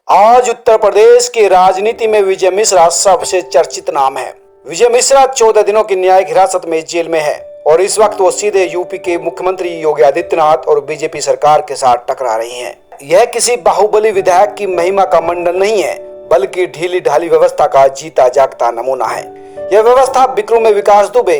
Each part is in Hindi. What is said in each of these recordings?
आज उत्तर प्रदेश की राजनीति में विजय मिश्रा सबसे चर्चित नाम है। विजय मिश्रा 14 दिनों की न्यायिक हिरासत में जेल में है और इस वक्त वो सीधे यूपी के मुख्यमंत्री योगी आदित्यनाथ और बीजेपी सरकार के साथ टकरा रही हैं। यह किसी बाहुबली विधायक की महिमा का मंडन नहीं है, बल्कि ढीली ढाली व्यवस्था का जीता जागता नमूना है। यह व्यवस्था बिकरू में विकास दुबे,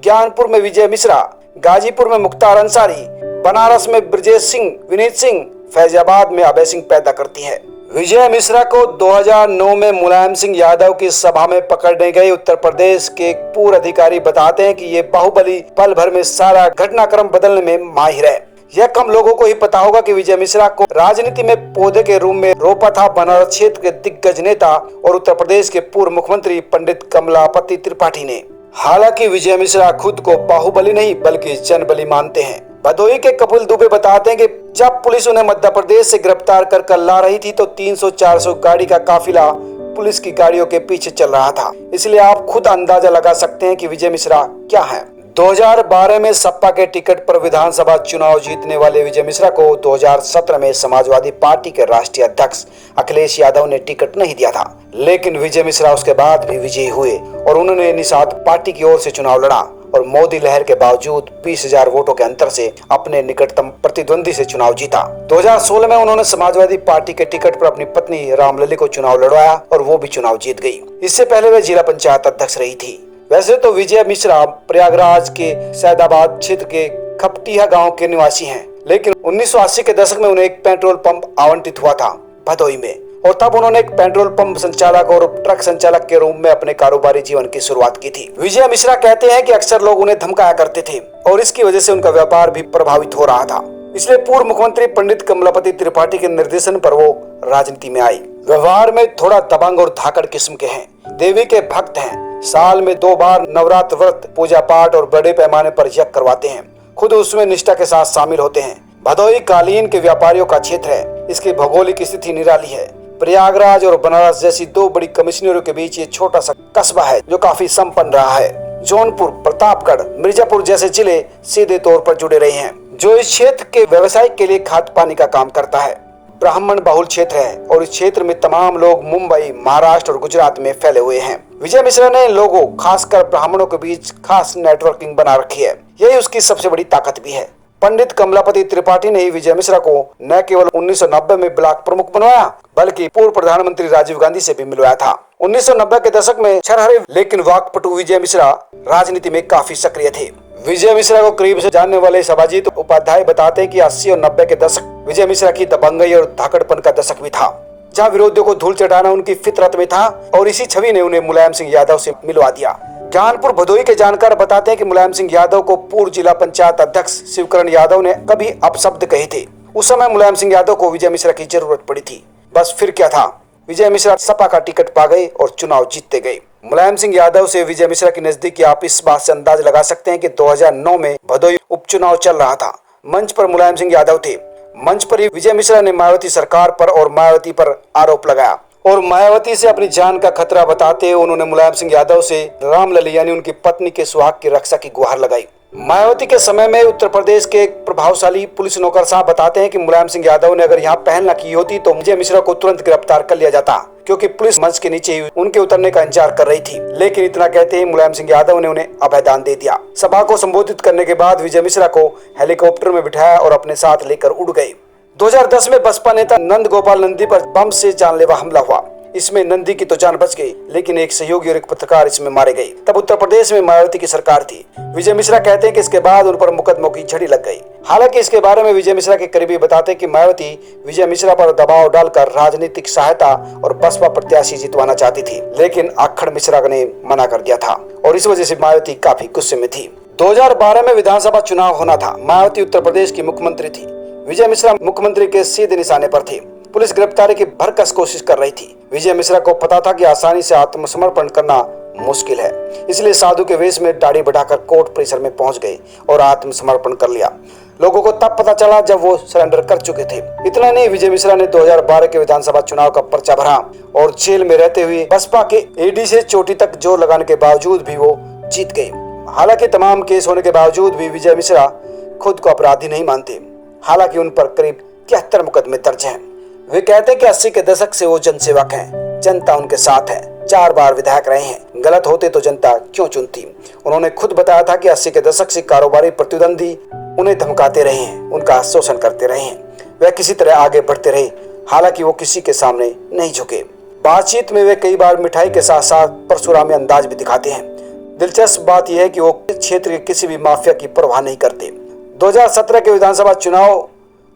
ज्ञानपुर में विजय मिश्रा, गाजीपुर में मुख्तार अंसारी, बनारस में ब्रजेश सिंह, विनीत सिंह, फैजाबाद में अभय सिंह पैदा करती है। विजय मिश्रा को 2009 में मुलायम सिंह यादव की सभा में पकड़ने गए उत्तर प्रदेश के एक पूर्व अधिकारी बताते हैं कि ये बाहुबली पल भर में सारा घटनाक्रम बदलने में माहिर है। यह कम लोगों को ही पता होगा कि विजय मिश्रा को राजनीति में पौधे के रूप में रोपा था बनारस क्षेत्र के दिग्गज नेता और उत्तर प्रदेश के पूर्व मुख्यमंत्री पंडित कमलापति त्रिपाठी ने। हालांकि विजय मिश्रा खुद को बाहुबली नहीं बल्कि जनबली मानते हैं। भदोही के कपिल दुबे बताते हैं कि जब पुलिस उन्हें मध्य प्रदेश से गिरफ्तार कर ला रही थी तो 300-400 गाड़ी का काफिला पुलिस की गाड़ियों के पीछे चल रहा था। इसलिए आप खुद अंदाजा लगा सकते हैं कि विजय मिश्रा क्या है। 2012 में सपा के टिकट पर विधानसभा चुनाव जीतने वाले विजय मिश्रा को 2017 में समाजवादी पार्टी के राष्ट्रीय अध्यक्ष अखिलेश यादव ने टिकट नहीं दिया था, लेकिन विजय मिश्रा उसके बाद भी विजयी हुए और उन्होंने निषाद पार्टी की ओर से चुनाव लड़ा और मोदी लहर के बावजूद 20,000 वोटों के अंतर से अपने निकटतम प्रतिद्वंदी से चुनाव जीता। 2016 में उन्होंने समाजवादी पार्टी के टिकट पर अपनी पत्नी रामलली को चुनाव लड़वाया और वो भी चुनाव जीत गई। इससे पहले वे जिला पंचायत अध्यक्ष रही थी। वैसे तो विजय मिश्रा प्रयागराज के सैदाबाद क्षेत्र के खपटिया गांव के निवासी हैं, लेकिन 1980 के दशक में उन्हें एक पेट्रोल पंप आवंटित हुआ था भदोही में और तब उन्होंने एक पेट्रोल पंप संचालक और ट्रक संचालक के रूप में अपने कारोबारी जीवन की शुरुआत की थी। विजय मिश्रा कहते हैं कि अक्सर लोग उन्हें धमकाया करते थे और इसकी वजह से उनका व्यापार भी प्रभावित हो रहा था। इसलिए पूर्व मुख्यमंत्री पंडित कमलापति त्रिपाठी के निर्देशन पर वो राजनीति में आई। व्यवहार में थोड़ा दबंग और धाकड़ किस्म के हैं। देवी के भक्त हैं। साल में 2 बार नवरात्र व्रत, पूजा पाठ और बड़े पैमाने पर यज्ञ करवाते हैं। खुद उसमें निष्ठा के साथ शामिल होते हैं। भदोही कालीन के व्यापारियों का क्षेत्र है। इसकी भौगोलिक स्थिति निराली है। प्रयागराज और बनारस जैसी 2 बड़ी कमिश्नरियों के बीच ये छोटा सा कस्बा है जो काफी संपन्न रहा है। जौनपुर, प्रतापगढ़, मिर्जापुर जैसे जिले सीधे तौर पर जुड़े रहे हैं, जो इस क्षेत्र के व्यवसाय के लिए खाद पानी का काम करता है। ब्राह्मण बहुल क्षेत्र है और इस क्षेत्र में तमाम लोग मुंबई, महाराष्ट्र और गुजरात में फैले हुए हैं। विजय मिश्रा ने लोगों, खासकर ब्राह्मणों के बीच खास नेटवर्किंग बना रखी है। यही उसकी सबसे बड़ी ताकत भी है। पंडित कमलापति त्रिपाठी ने विजय मिश्रा को न केवल 1990 में ब्लॉक प्रमुख बनवाया, बल्कि पूर्व प्रधानमंत्री राजीव गांधी से भी मिलवाया था। 1990 के दशक में छरहरे लेकिन वाकपटु विजय मिश्रा राजनीति में काफी सक्रिय थे। विजय मिश्रा को करीब से जानने वाले सभाजीत उपाध्याय बताते हैं कि 80 और 90 के दशक विजय मिश्रा की दबंगई और धाकड़पन का दशक भी था, जहाँ विरोधियों को धूल चटाना उनकी फितरत में था और इसी छवि ने उन्हें मुलायम सिंह यादव से मिलवा दिया। ज्ञानपुर भदोही के जानकार बताते हैं कि मुलायम सिंह यादव को पूर्व जिला पंचायत अध्यक्ष शिवकरण यादव ने कभी अपशब्द कहे थे। उस समय मुलायम सिंह यादव को विजय मिश्रा की जरूरत पड़ी थी। बस फिर क्या था, विजय मिश्रा सपा का टिकट पा गए और चुनाव जीतते गए। मुलायम सिंह यादव से विजय मिश्रा की नजदीकी आप इस बात से अंदाज लगा सकते हैं कि 2009 में भदोही उपचुनाव चल रहा था। मंच पर मुलायम सिंह यादव थे। मंच पर ही विजय मिश्रा ने मायावती सरकार पर और मायावती पर आरोप लगाया और मायावती से अपनी जान का खतरा बताते उन्होंने मुलायम सिंह यादव से रामलली यानी उनकी पत्नी के सुहाग की रक्षा की गुहार लगाई। मायावती के समय में उत्तर प्रदेश के एक प्रभावशाली पुलिस नौकर साहब बताते हैं कि मुलायम सिंह यादव ने अगर यहाँ पहल न की होती तो विजय मिश्रा को तुरंत गिरफ्तार कर लिया जाता, क्योंकि पुलिस मंच के नीचे ही उनके उतरने का इंतजार कर रही थी। लेकिन इतना कहते ही मुलायम सिंह यादव ने उन्हें अभयदान दे दिया। सभा को संबोधित करने के बाद विजय मिश्रा को हेलीकॉप्टर में बिठाया और अपने साथ लेकर उड़ गए। 2010 में बसपा नेता नंद गोपाल नंदी पर बम से जानलेवा हमला हुआ। इसमें नंदी की तो जान बच गई, लेकिन एक सहयोगी और एक पत्रकार इसमें मारे गए। तब उत्तर प्रदेश में मायावती की सरकार थी। विजय मिश्रा कहते हैं कि इसके बाद उन पर मुकदमों की झड़ी लग गई। हालांकि इसके बारे में विजय मिश्रा के करीबी बताते हैं कि मायावती विजय मिश्रा पर दबाव डालकर राजनीतिक सहायता और बसपा प्रत्याशी जितवाना चाहती थी, लेकिन अक्खड़ मिश्रा ने मना कर दिया था और इस वजह से मायावती काफी गुस्से में थी। 2012 में विधानसभा चुनाव होना था। मायावती उत्तर प्रदेश की मुख्यमंत्री थी। विजय मिश्रा मुख्यमंत्री के सीधे निशाने पर थे। पुलिस गिरफ्तारी की भरकस कोशिश कर रही थी। विजय मिश्रा को पता था कि आसानी से आत्मसमर्पण करना मुश्किल है, इसलिए साधु के वेश में दाढ़ी बढ़ाकर कोर्ट परिसर में पहुंच गए और आत्मसमर्पण कर लिया। लोगों को तब पता चला जब वो सरेंडर कर चुके थे। इतना नहीं, विजय मिश्रा ने 2012 के विधानसभा चुनाव का पर्चा भरा और जेल में रहते हुए बसपा के एडी से चोटी तक जोर लगाने के बावजूद भी वो जीत गए। हालांकि तमाम केस होने के बावजूद भी विजय मिश्रा खुद को अपराधी नहीं मानते। हालांकि उन पर करीब 73 मुकदमे दर्ज हैं। वे कहते हैं कि 80 के दशक से वो जनसेवक हैं, जनता उनके साथ है, 4 बार विधायक रहे हैं, गलत होते तो जनता क्यों चुनती। उन्होंने खुद बताया था कि 80 के दशक से कारोबारी प्रतिद्वंदी उन्हें धमकाते रहे हैं, उनका शोषण करते रहे हैं, वह किसी तरह आगे बढ़ते रहे, हालांकि वो किसी के सामने नहीं झुके। बातचीत में वे कई बार मिठाई के साथ साथ परशुरामी अंदाज भी दिखाते हैं। दिलचस्प बात यह है कि वो क्षेत्र के किसी भी माफिया की परवाह नहीं करते। 2017 के विधानसभा चुनाव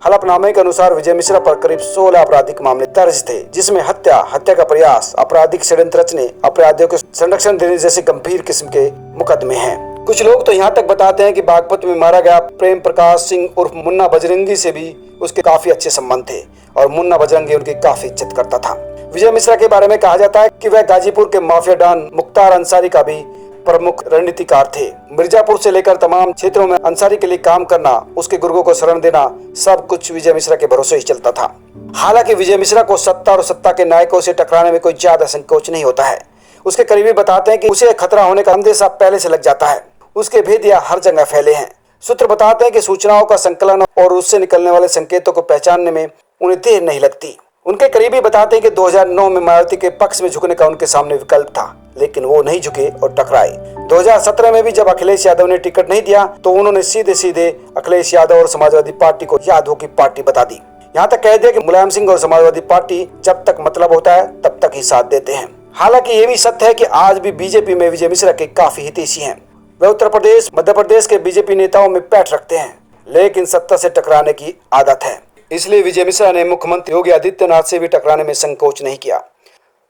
हलफनामे के अनुसार विजय मिश्रा पर करीब 16 आपराधिक मामले दर्ज थे, जिसमें हत्या का प्रयास, आपराधिक षड्यंत्र रचने, अपराधियों को संरक्षण देने जैसे गंभीर किस्म के मुकदमे हैं। कुछ लोग तो यहाँ तक बताते हैं कि बागपत में मारा गया प्रेम प्रकाश सिंह उर्फ मुन्ना बजरंगी से भी उसके काफी अच्छे संबंध थे और मुन्ना बजरंगी उनकी काफी इज्जत करता था। विजय मिश्रा के बारे में कहा जाता है कि वह गाजीपुर के माफिया डॉन मुख्तार अंसारी का भी प्रमुख रणनीतिकार थे। मिर्जापुर से लेकर तमाम क्षेत्रों में अंसारी के लिए काम करना, उसके गुर्गों को शरण देना, सब कुछ विजय मिश्रा के भरोसे ही चलता था। हालांकि विजय मिश्रा को सत्ता और सत्ता के नायकों से टकराने में कोई ज्यादा संकोच नहीं होता है। उसके करीबी बताते हैं कि उसे खतरा होने का अंदेशा पहले से लग जाता है। उसके भेदिया हर जगह फैले हैं। सूत्र बताते हैं कि सूचनाओं का संकलन और उससे निकलने वाले संकेतों को पहचानने में उन्हें देर नहीं लगती। उनके करीबी बताते हैं कि 2009 में मायावती के पक्ष में झुकने का उनके सामने विकल्प था, लेकिन वो नहीं झुके और टकराए। 2017 में भी जब अखिलेश यादव ने टिकट नहीं दिया तो उन्होंने सीधे सीधे अखिलेश यादव और समाजवादी पार्टी को यादवों की पार्टी बता दी। यहाँ तक कह दिया कि मुलायम सिंह और समाजवादी पार्टी जब तक मतलब होता है तब तक ही साथ देते हैं। हालांकि ये भी सत्य है कि आज भी बीजेपी में विजय मिश्रा के काफी हितैषी हैं। वे उत्तर प्रदेश, मध्य प्रदेश के बीजेपी नेताओं में पैठ रखते हैं, लेकिन सत्ता से टकराने की आदत है। इसलिए विजय मिश्रा ने मुख्यमंत्री योगी आदित्यनाथ से भी टकराने में संकोच नहीं किया।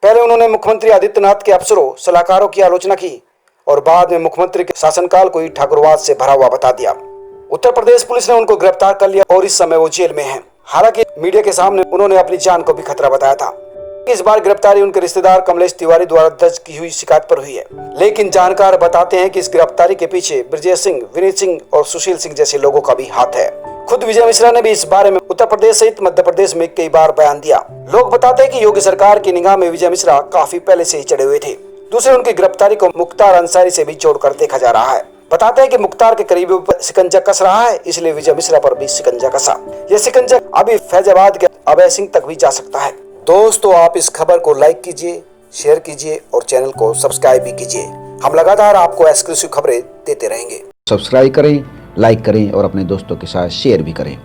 पहले उन्होंने मुख्यमंत्री आदित्यनाथ के अफसरों, सलाहकारों की आलोचना की और बाद में मुख्यमंत्री के शासनकाल को ही ठाकुरवाद से भरा हुआ बता दिया। उत्तर प्रदेश पुलिस ने उनको गिरफ्तार कर लिया और इस समय वो जेल में हैं। हालांकि मीडिया के सामने उन्होंने अपनी जान को भी खतरा बताया था। इस बार गिरफ्तारी उनके रिश्तेदार कमलेश तिवारी द्वारा दर्ज की हुई शिकायत पर हुई है, लेकिन जानकार बताते हैं कि इस गिरफ्तारी के पीछे ब्रजेश सिंह, विनीत सिंह और सुशील सिंह जैसे लोगों का भी हाथ है। खुद विजय मिश्रा ने भी इस बारे में उत्तर प्रदेश सहित मध्य प्रदेश में कई बार बयान दिया। लोग बताते हैं कि योगी सरकार की निगाह में विजय मिश्रा काफी पहले से ही चढ़े हुए थे। दूसरे, उनकी गिरफ्तारी को मुख्तार अंसारी से भी जोड़कर देखा जा रहा है। बताते हैं कि मुख्तार के करीबियों पर शिकंजा कस रहा है, इसलिए विजय मिश्रा पर भी शिकंजा कसा। यह शिकंजा अभी फैजाबाद के अभय सिंह तक भी जा सकता है। दोस्तों, आप इस खबर को लाइक कीजिए, शेयर कीजिए और चैनल को सब्सक्राइब भी कीजिए। हम लगातार आपको एक्सक्लूसिव खबरें देते रहेंगे। सब्सक्राइब करें, लाइक करें और अपने दोस्तों के साथ शेयर भी करें।